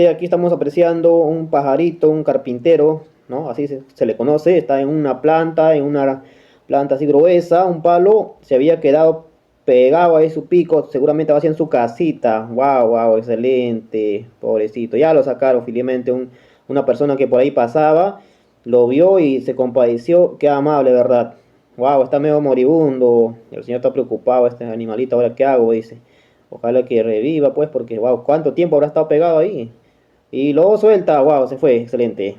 Aquí estamos apreciando un pajarito, un carpintero, ¿no? Así se le conoce, está en una planta así gruesa, un palo, se había quedado pegado ahí su pico, seguramente va en su casita. Wow, wow, excelente, pobrecito. Ya lo sacaron, felizmente una persona que por ahí pasaba, lo vio y se compadeció, qué amable, ¿verdad? Wow, está medio moribundo, el señor está preocupado, este animalito, ahora qué hago, dice. Ojalá que reviva, pues, porque, wow, ¿cuánto tiempo habrá estado pegado ahí? Y luego suelta, wow, se fue, excelente.